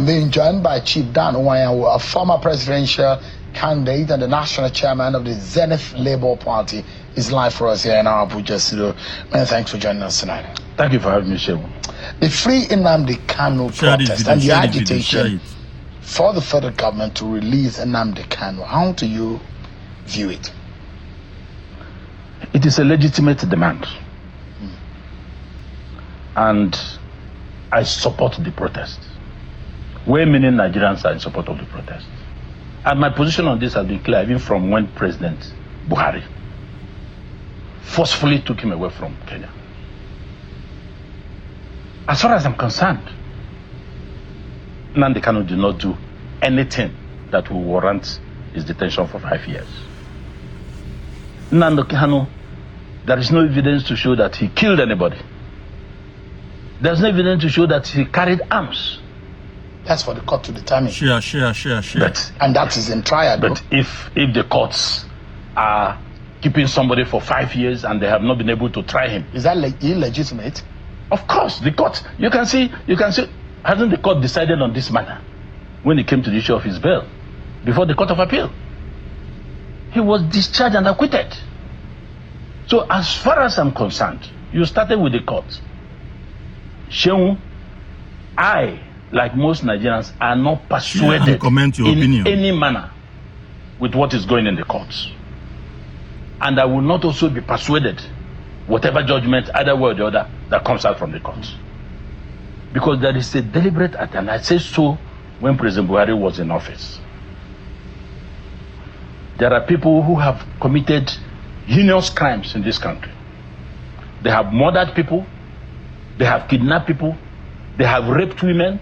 I'm being joined by Chief Dan Nwayawu, a former presidential candidate and the national chairman of the Zenith Labour Party. Is live for us here in our Abuja studio. Man, thanks for joining us tonight. Thank you for having me, Shehu. The Free Nnamdi Kanu protest and the agitation for the federal government to release Nnamdi Kanu, how do you view it? It is a legitimate demand. And I support the protest. Way many Nigerians are in support of the protest. And my position on this has been clear, even from when President Buhari forcefully took him away from Kenya. As far as I'm concerned, Nnamdi Kanu did not do anything that will warrant his detention for 5 years. Nnamdi Kanu, there is no evidence to show that he killed anybody. There's no evidence to show that he carried arms. That's for the court to determine. Sure. And that is in trial. But if the courts are keeping somebody for 5 years and they have not been able to try him, is that illegitimate? Of course, the court. You can see. Hasn't the court decided on this matter when it came to the issue of his bail before the Court of Appeal? He was discharged and acquitted. So as far as I'm concerned, you started with the court. Shehu, I, like most Nigerians, are not persuaded in any manner with what is going in the courts. And I will not also be persuaded whatever judgment, either way or the other, that comes out from the courts. Because there is a deliberate attempt, and I say so when President Buhari was in office. There are people who have committed heinous crimes in this country. They have murdered people, they have kidnapped people, they have raped women,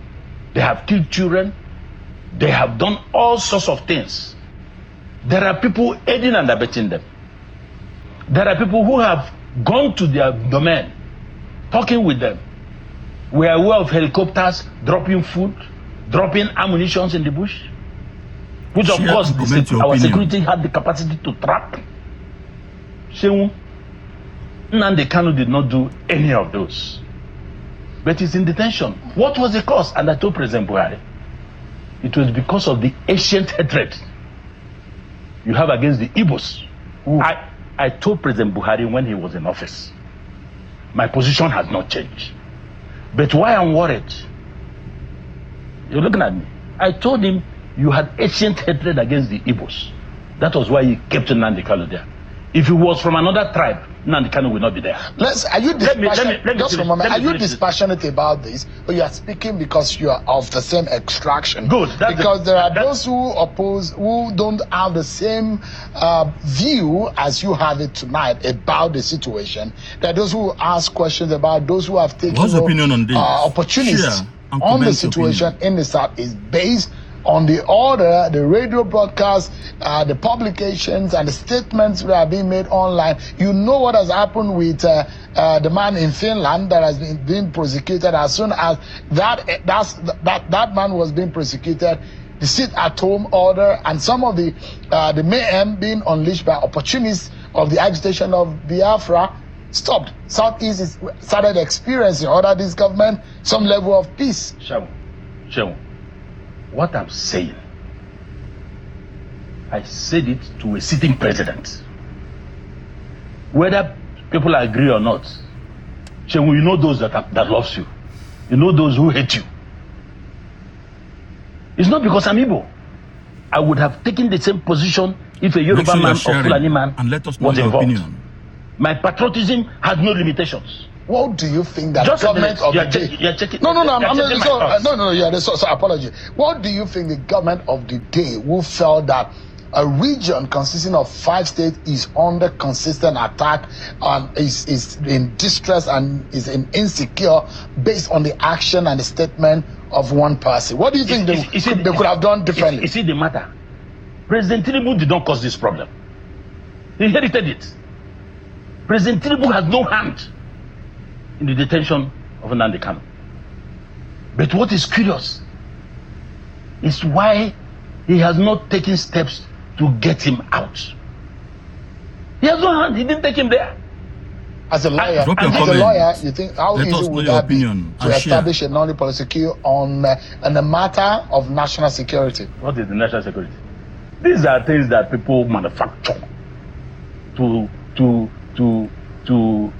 they have killed children, they have done all sorts of things. There are people aiding and abetting them. There are people who have gone to their domain, talking with them. We are aware of helicopters dropping food, dropping ammunition in the bush, which of course our security had the capacity to trap. Shehu, Nnamdi Kanu did not do any of those. But he's in detention. What was the cause? And I told President Buhari, it was because of the ancient hatred you have against the Igbos. I told President Buhari when he was in office, my position has not changed. But why I'm worried, you're looking at me. I told him you had ancient hatred against the Igbos. That was why he kept Nnamdi Kanu there. If he was from another tribe, Nnamdi Kanu will not be there. Are you dispassionate about this, or you are speaking because you are of the same extraction? Good. Because there are those who oppose, who don't have the same view as you have it tonight about the situation. There are those who ask questions about those who have taken opportunities on the situation in the South is based on the order, the radio broadcasts, the publications, and the statements that are being made online. You know what has happened with the man in Finland that has been prosecuted. As soon as that man was being prosecuted, the sit-at-home order and some of the mayhem being unleashed by opportunists of the agitation of Biafra stopped. Southeast started experiencing under this government some level of peace. Shehu. What I'm saying, I said it to a sitting president. Whether people agree or not, Shehu, you know those that loves you. You know those who hate you. It's not because I'm Igbo. I would have taken the same position if a Yoruba man or Fulani man was involved. My patriotism has no limitations. What do you think that the government of the day... apology. What do you think the government of the day who felt that a region consisting of 5 states is under consistent attack and is in distress and is insecure based on the action and the statement of one person? What do you think they could have done differently? You see the matter? President Tinubu did not cause this problem. He inherited it. President Tinubu has no hand in the detention of Nnamdi Kanu. But what is curious is why he has not taken steps to get him out. He has no hand. He didn't take him there. As a lawyer, you think how easy would that be to establish a non-policy queue on a matter of national security? What is the national security? These are things that people manufacture to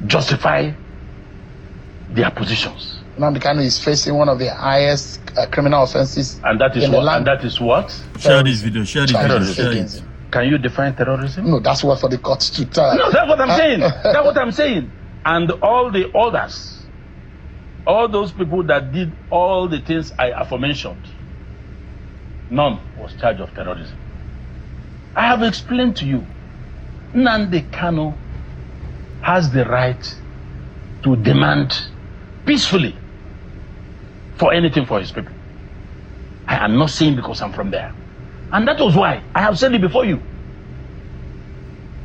justify their positions. Nnamdi Kanu is facing one of the highest criminal offenses, and that is what. And that is what. Share this video. Share this video. Can you define terrorism? No, that's what for the courts to tell. No, that's what I'm saying. That's what I'm saying. And all the others, all those people that did all the things I aforementioned, none was charged of terrorism. I have explained to you, Nnamdi Kanu has the right to demand peacefully for anything for his people. I am not saying because I'm from there. And that was why I have said it before you.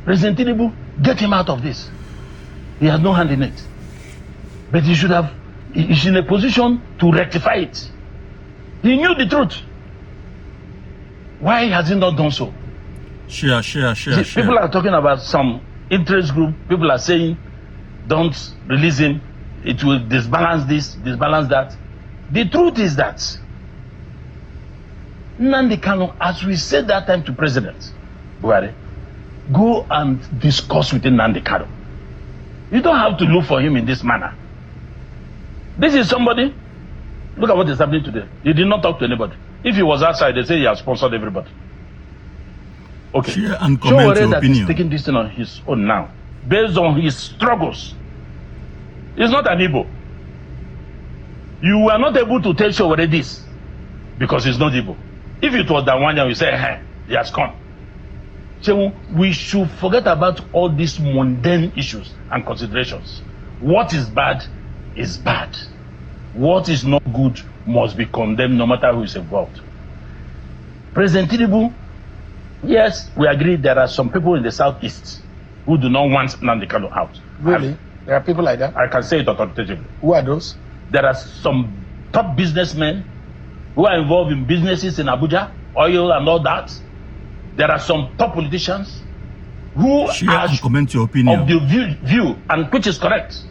President Tinubu, get him out of this. He has no hand in it. But he should have, he's in a position to rectify it. He knew the truth. Why has he not done so? Share. People are talking about some interest group. People are saying, don't release him. It will disbalance this, disbalance that. The truth is that Nnamdi Kanu, as we said that time to President Buhari, go and discuss with Nnamdi Kanu. You don't have to look for him in this manner. This is somebody, look at what is happening today. He did not talk to anybody. If he was outside, they say he has sponsored everybody. Okay. Share and comment your that opinion. He's taking this thing on his own now, based on his struggles. He's not an Igbo. You were not able to tell Showore this because he's not Igbo. If it was Dawanya, we say, hey, he has come. So we should forget about all these mundane issues and considerations. What is bad is bad. What is not good must be condemned no matter who is involved. President Tinubu, yes, we agree there are some people in the southeast who do not want Nnamdi Kanu out. Really? There are people like that? I can say it authoritatively. Who are those? There are some top businessmen who are involved in businesses in Abuja, oil and all that. There are some top politicians who share are and comment your opinion. of the view, and which is correct,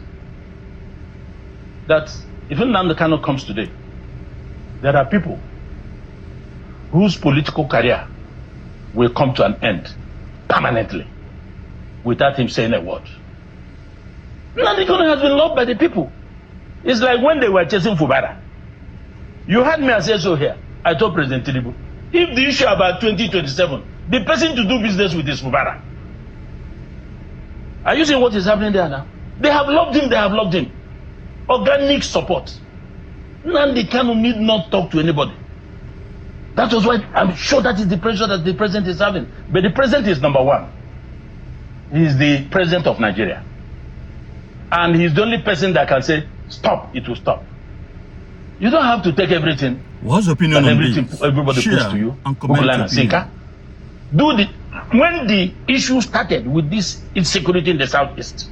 that if Nnamdi Kanu comes today, there are people whose political career will come to an end permanently without him saying a word. Nnamdi Kanu has been loved by the people. It's like when they were chasing Fubara. You had me say so here. I told President Tinubu, if the issue about 2027, the person to do business with is Fubara. Are you seeing what is happening there now? They have loved him, they have loved him. Organic support. Nnamdi Kanu need not talk to anybody. That was why I'm sure that is the pressure that the president is having. But the president is number one. He is the president of Nigeria. And he's the only person that can say, stop, it will stop. You don't have to take everything. What's your opinion on this? Everybody share puts to you. And comment your opinion. When the issue started with this insecurity in the southeast,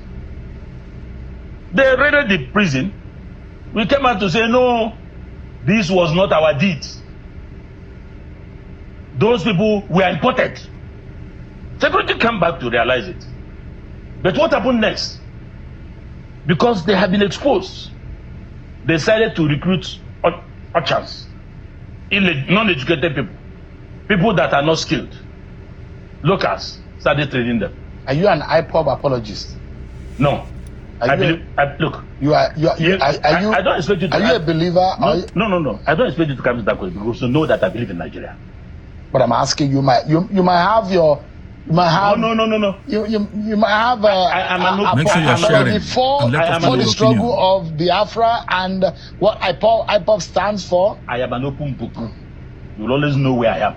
they raided the prison. We came out to say, no, this was not our deed. Those people were imported. Security came back to realize it. But what happened next? Because they have been exposed, they decided to recruit urchins, non-educated people, people that are not skilled. Locals started training them. Are you an IPOB apologist? No. Look. I don't expect you to. Are you a believer? No. I don't expect you to come that way because you know that I believe in Nigeria. But I'm asking you, you might have your. You might have, no. You might have make sure you're sharing. Before the struggle of Biafra and what IPOB stands for. I am an open book. You'll always know where I am.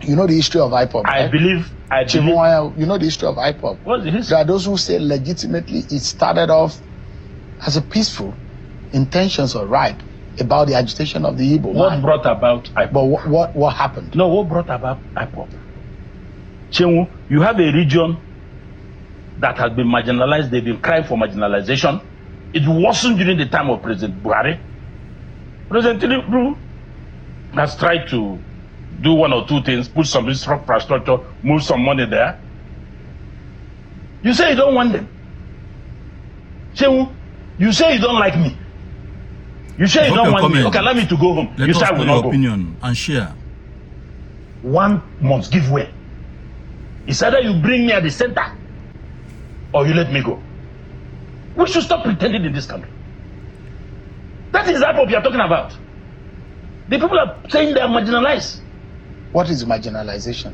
You know the history of IPOB. I believe. You know the history of IPOB. What's the history? There are those who say legitimately it started off as a peaceful intentions or right about the agitation of the Igbo. What brought about IPOB? But what happened? No, what brought about IPOB? Chenwu, you have a region that has been marginalized. They've been crying for marginalization. It wasn't during the time of President Buhari. President Tinubu has tried to do one or two things, put some infrastructure, move some money there. You say you don't want them. Shehu, you say you don't like me. You say you don't want me. Okay, allow me to go home. Let you us say I will know your not opinion and share. One must give way. It's either you bring me at the center or you let me go. We should stop pretending in this country. That is what we are talking about. The people are saying they are marginalized. What is marginalization?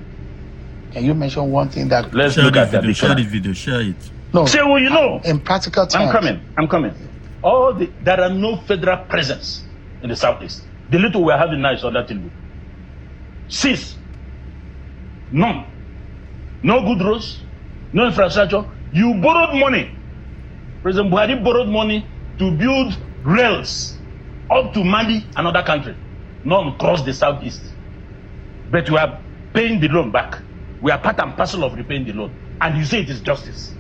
Can you mention one thing that... Let's Share look this at that. video, share this video, share it. No. Say what you know. In practical terms. I'm coming. There are no federal presence in the southeast. The little we are having now is under Tinubu. Cease. None. No good roads, no infrastructure. You borrowed money. President Buhari borrowed money to build rails up to Mali, another country. None crossed the southeast. But we are paying the loan back. We are part and parcel of repaying the loan. And you say it is justice.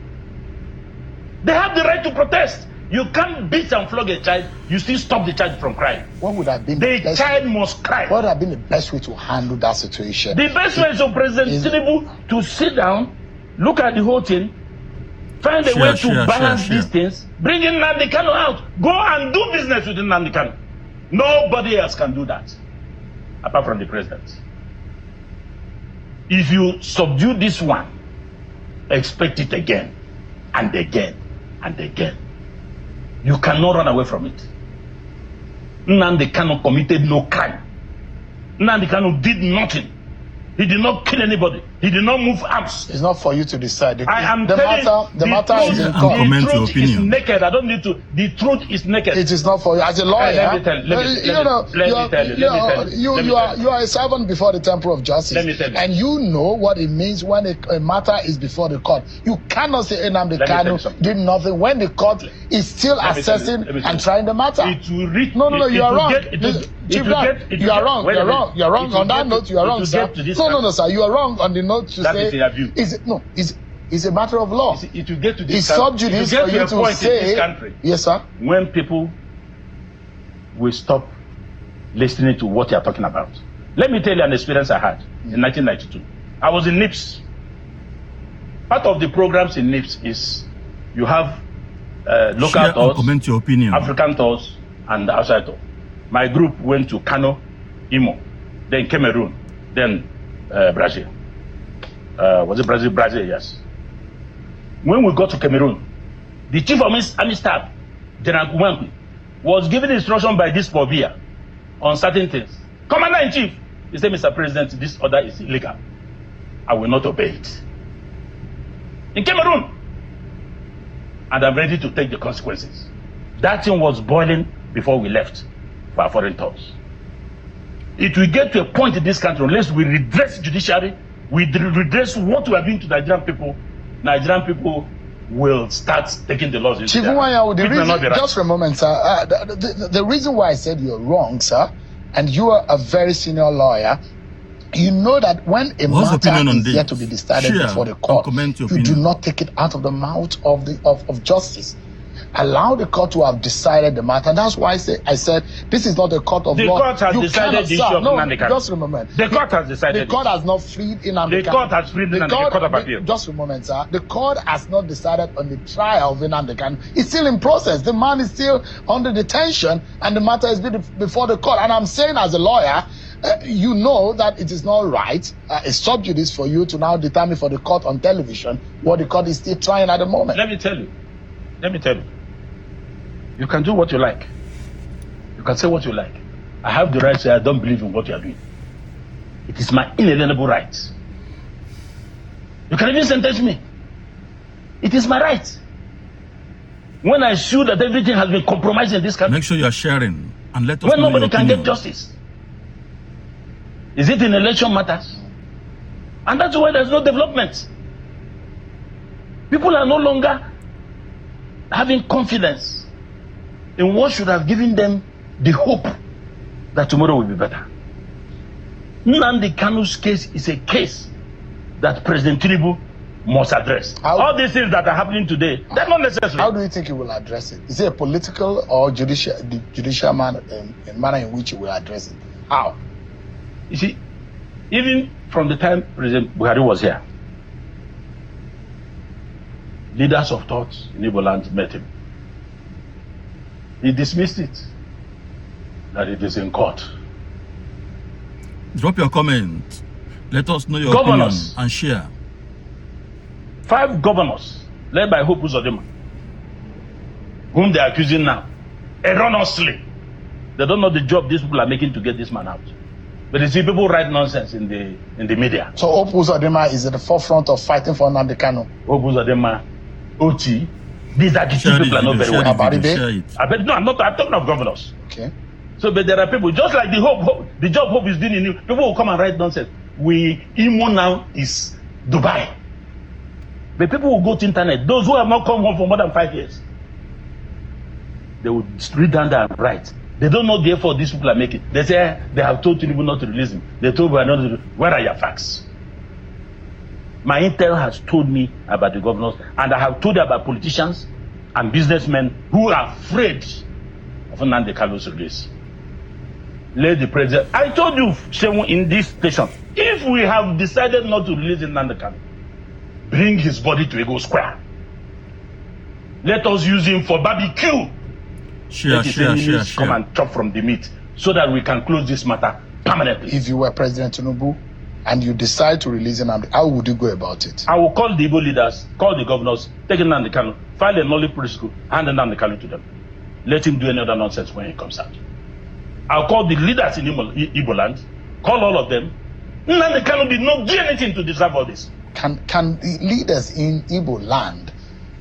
They have the right to protest. You can't beat and flog a child, you still stop the child from crying. What would have been the child must cry. What would have been the best way to handle that situation? The best way is for President Tinubu to sit down, look at the whole thing, find a way to balance these things, bring in Nnamdi Kanu out, go and do business with Nnamdi Kanu. Nobody else can do that, apart from the president. If you subdue this one, expect it again, and again, and again. You cannot run away from it. Nnamdi Kanu committed no crime. Nnamdi Kanu did nothing. He did not kill anybody. He did not move arms. It's not for you to decide. The matter is in court. The truth is naked. I don't need to. The truth is naked. It is not for you. As a lawyer, let me tell you. You are a servant before the temple of justice. Let me tell you. And you know what it means when a matter is before the court. You cannot say Nnamdi Kanu did nothing when the court is still assessing and trying the matter. No, you are wrong. You are wrong. You are wrong. On that note, you are wrong, sir. No, sir. You are wrong on the note to that say. Is a view. It's a matter of law. It will get to this. It's sub judice for you to say. In this country, yes, sir. When people will stop listening to what you are talking about. Let me tell you an experience I had in 1992. I was in NIPS. Part of the programs in NIPS is you have local tours, comment your opinion. African tours, and outside tour. My group went to Kano, Imo, then Cameroon, then Brazil. Was it Brazil? Brazil, yes. When we got to Cameroon, the chief of army staff, General Kumankwi, was given instruction by this Povia on certain things. Commander-in-chief, he said, Mr. President, this order is illegal. I will not obey it. In Cameroon. And I'm ready to take the consequences. That thing was boiling before we left for our foreign tours. It will get to a point in this country, unless we redress judiciary, we redress what we are doing to Nigerian people will start taking the laws into their hands. Just for a moment, sir. The reason why I said you're wrong, sir, and you are a very senior lawyer, you know that when a matter is yet to be decided before the court, you do not take it out of the mouth of justice. Allow the court to have decided the matter. And that's why I said this is not a court of law. The court has decided the issue of Nnamdi Kanu. Just a moment. The court has decided. The court has not freed Nnamdi Kanu. The court has freed Nnamdi Kanu. The court of appeal. Just a moment, sir. The court has not decided on the trial of Nnamdi Kanu. It's still in process. The man is still under detention, and the matter is before the court. And I'm saying, as a lawyer, you know that it is not right. It's sub judice for you to now determine for the court on television what the court is still trying at the moment. Let me tell you. You can do what you like. You can say what you like. I have the right to say I don't believe in what you are doing. It is my inalienable right. You can even sentence me. It is my right. When I sue that everything has been compromised in this country. Make sure you are sharing and let us when know nobody your can opinion. get justice. Is it in election matters? And that's why there's no development. People are no longer having confidence in what should have given them the hope that tomorrow will be better. Nnamdi Kanu's case is a case that President Tinubu must address. All these things that are happening today, they're not necessary. How do you think he will address it? Is it a political or judicial manner in which he will address it? How? You see, even from the time President Buhari was here, leaders of thought in Igbo land met him. He dismissed it. That it is in court. Drop your comment. Let us know your Governors. opinion and share. 5 governors, led by Hope Uzodinma, whom they are accusing now, erroneously. They don't know the job these people are making to get this man out. But you see, people write nonsense in the media. So Hope Uzodinma is at the forefront of fighting for Nnamdi Kanu. Hope Uzodinma, OT, these are the two people I know very well. Share it. I bet no, I'm talking of governors. Okay. So, but there are people just like the job Hope is doing in you. People will come and write nonsense. Imo now is Dubai. But people will go to internet. Those who have not come home for more than 5 years, they will read down there and write. They don't know the effort these people are making. They say they have told Tinubu not to release him. They told me not to. Where are your facts? My intel has told me about the governors, and I have told you about politicians and businessmen who are afraid of Nnamdi Kanu's release. Let the president. I told you, Shehu, in this station, if we have decided not to release Nnamdi Kanu, bring his body to Ego Square. Let us use him for barbecue. Share. Come and chop from the meat so that we can close this matter permanently. If you were President Tinubu and you decide to release Nnamdi, how would you go about it? I will call the Igbo leaders, call the governors, take Nnamdi Kanu, file a nullity protocol, hand Nnamdi Kanu to them. Let him do any other nonsense when he comes out. I'll call the leaders in Igbo land, call all of them. Nnamdi Kanu did not do anything to deserve all this. Can the leaders in Igbo land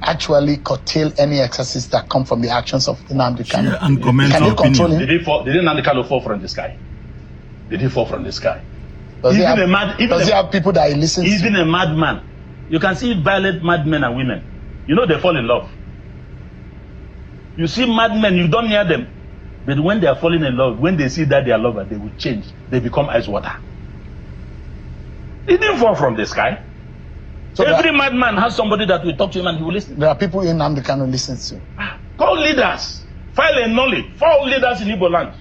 actually curtail any excesses that come from the actions of Nnamdi Kanu? Share and comment Can your you control opinion. him? Did Nnamdi Kanu fall from the sky? Did he fall from the sky? Does he Does have people that he listens to? Even a madman. You can see violent madmen and women. You know they fall in love. You see madmen, you don't hear them. But when they are falling in love, when they see that they are lovers, they will change. They become ice water. He didn't fall from the sky. So every madman has somebody that will talk to him and he will listen. there are people in Nnamdi Kanu listens to. Call leaders. File a knowledge. Call leaders in Igbo land.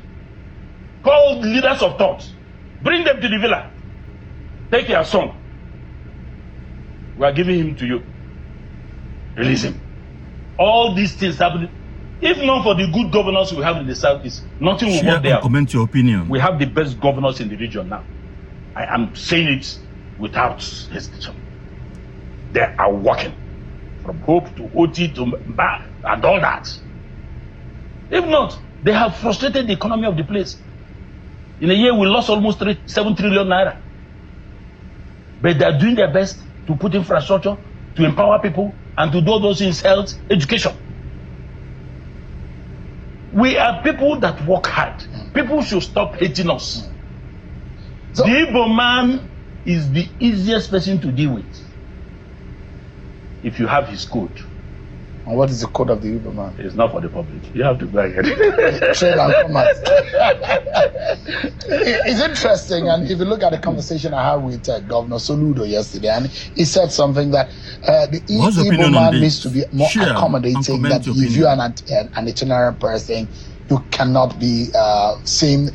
Call leaders of thought. Bring them to the villa. Take your son. We are giving him to you. Release him. All these things happen. If not for the good governors we have in the southeast, nothing will Share work there. and comment your opinion. We have the best governors in the region now. I am saying it without hesitation. They are working from Hope to OT to Mba and all that. If not, they have frustrated the economy of the place. In a year, we lost almost 7 trillion naira. But they are doing their best to put infrastructure, to empower people, and to do those things, health, education. We are people that work hard. People should stop hating us. So, the Igbo man is the easiest person to deal with if you have his code. and what is the code of the Igbo man? It's not for the public. You have to go ahead. Trade and commerce. It's interesting, and if you look at the conversation I had with Governor Soludo yesterday, and he said something that the Igbo man needs to be more accommodating. That if you are an itinerant person, you cannot be seen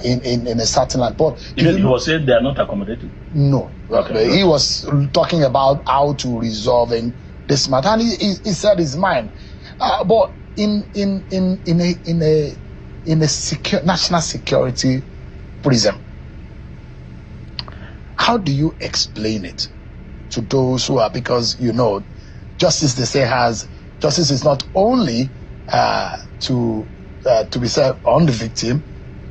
in a certain land. But he was saying they are not accommodating. No, okay. He was talking about how to resolving this matter, and he said his mind. But in a national security prism, how do you explain it to those who are, because justice, they say, justice is not only to be served on the victim,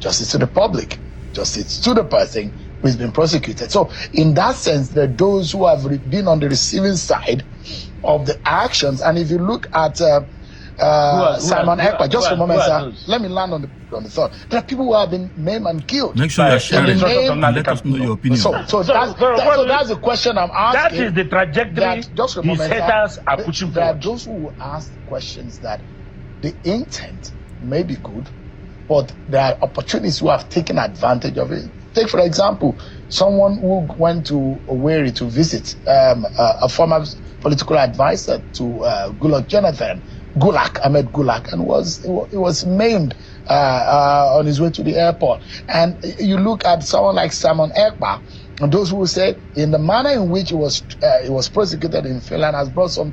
justice to the public, justice to the person who has been prosecuted. So in that sense, there are those who have been on the receiving side of the actions. And if you look at Simon Ekpa, just for a moment, sir, let me land on the thought. There are people who have been maimed and killed. Make sure you're sharing and let us know your opinion. So that's the question I'm asking. That is the trajectory just a moment, his haters are pushing There are forward. those who will ask questions that the intent may be good, but there are opportunities who have taken advantage of it. Take, for example, someone who went to Owerri to visit a former political advisor to Goodluck Jonathan, Ahmed Gulak, and he was maimed on his way to the airport. And you look at someone like Simon Ekpa, and those who say in the manner in which he was prosecuted in Finland has brought some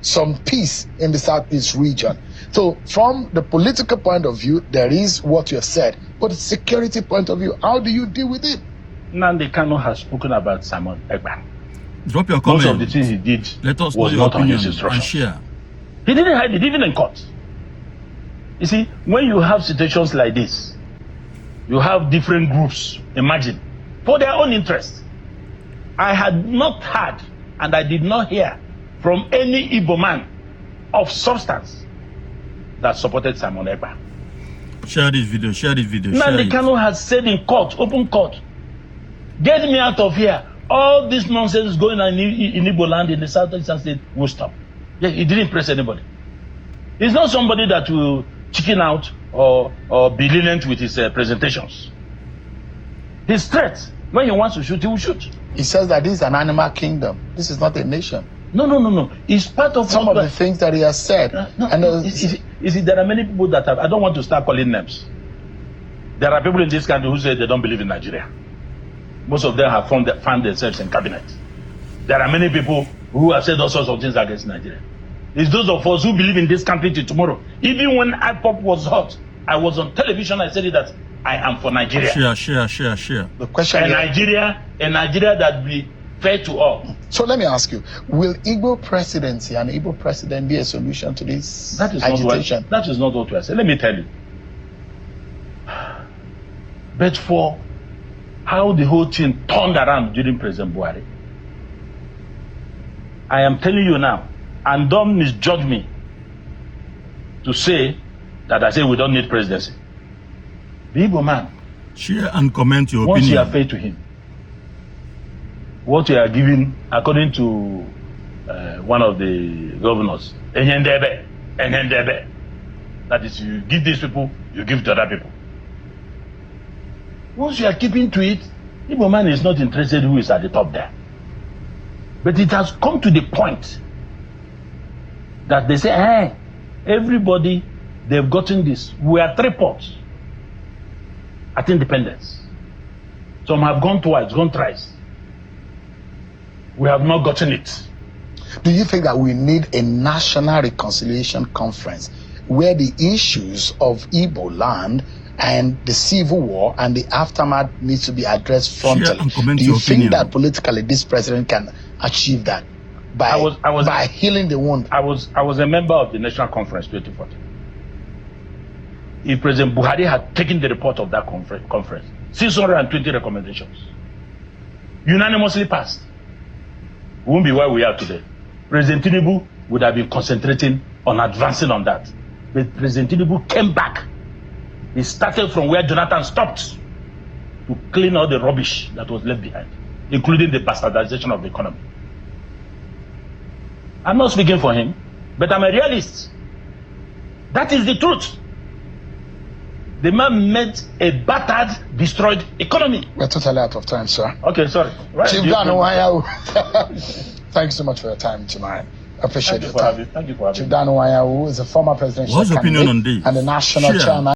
some peace in the Southeast region. So from the political point of view, there is what you have said, but the security point of view, how do you deal with it? Nnamdi Kanu has spoken about Simon Ekpa. Drop your comment. Most of the things he did Let us know was your not on opinion his and instructions. share. He didn't hide it, even in court. You see, when you have situations like this, you have different groups, imagine, for their own interest. I had not heard, and I did not hear from any Igbo man of substance that supported Simon Ekpa. Share this video, share this video, share Nnamdi it. Kanu has said in court, open court, get me out of here. All this nonsense going on in Igbo land in the southeastern state will stop. Yeah, he didn't press anybody. He's not somebody that will chicken out or be lenient with his presentations. He's straight. When he wants to shoot, he will shoot. He says that this is an animal kingdom. This is not a nation. No. It's part of Some of the things that he has said. You see, there are many people that have, I don't want to start calling names. There are people in this country who say they don't believe in Nigeria. Most of them have found themselves in cabinet. There are many people who have said all sorts of things against Nigeria. It's those of us who believe in this country till tomorrow. Even when IPOP was hot, I was on television, I said it that I am for Nigeria. Share. The question a Nigeria that be fair to all. So let me ask you, will Igbo presidency and Igbo president be a solution to this agitation? That is not what we are saying. Let me tell you. But for how the whole thing turned around during President Buhari, I am telling you now, and don't misjudge me to say that I say we don't need presidency. The Igbo man, share and comment your once you opinion. are fair to him, what you are giving, according to one of the governors, Enyendebe, that is, you give these people, you give to other people. Once you are keeping to it, Igbo man is not interested who is at the top there. But it has come to the point that they say, hey, everybody, they've gotten this. We are 3 ports at independence. Some have gone twice, gone thrice. We have not gotten it. Do you think that we need a national reconciliation conference where the issues of Igbo land and the civil war and the aftermath needs to be addressed frontally? Do you think that politically this president can achieve that by healing the wound? I was a member of the National Conference 2014. If President Buhari had taken the report of that conference, 620 recommendations, unanimously passed, we won't be where we are today. President Tinubu would have been concentrating on advancing on that. But President Tinubu came back. He started from where Jonathan stopped to clean all the rubbish that was left behind, including the bastardization of the economy. I'm not speaking for him, but I'm a realist. That is the truth. The man made a battered, destroyed economy. We're totally out of time, sir. Okay, sorry. Right. Chief Danu Anyanwu, thanks so much for your time tonight. Appreciate your time. Thank you for having me. Chief Danu Anyanwu is a former presidential What's your opinion on this? and the national chairman.